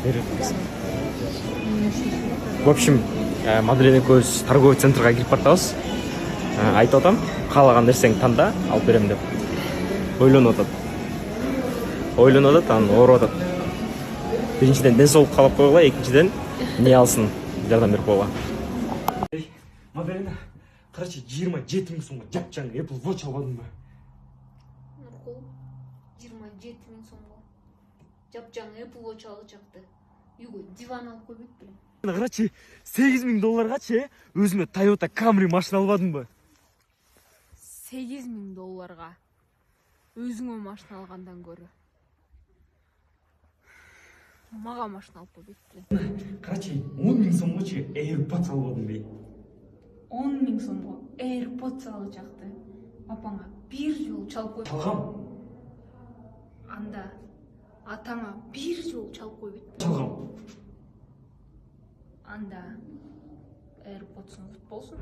В общем, Мадрена көз торговый центрға кирип бартабыз. Айтып атам, каалаган нерсеңди танда, алып берем деп. Ойлонуп атат, анан ооруп атат. Биринчиден ден соолук каалап койгула, экинчиден эмне алсын, жардам берип койгула. Мадрена, короче, 27 миң сомго жапжаңы Apple Watch албадыңбы? Нуркул, 27 миң сомго жапжаңы Apple Watch алачакты. Үйгө диван алып койбойт белем. Карачы, 8 миң долларгачы өзүмө Toyota Camry машина албадыңбы? 8 миң долларга өзүңө машина алгандан көрө мага машина алып койбойт белем. Короче, 10 миң сомгочу AirPods албадыңбы? 10 миң сомго AirPods алачакты. Апаңа бир жол чалып койбойт. Чалгам. Анда атаңа бир жол чалып койбойт. Чалгам. Анда AirPods'ун кут болсун.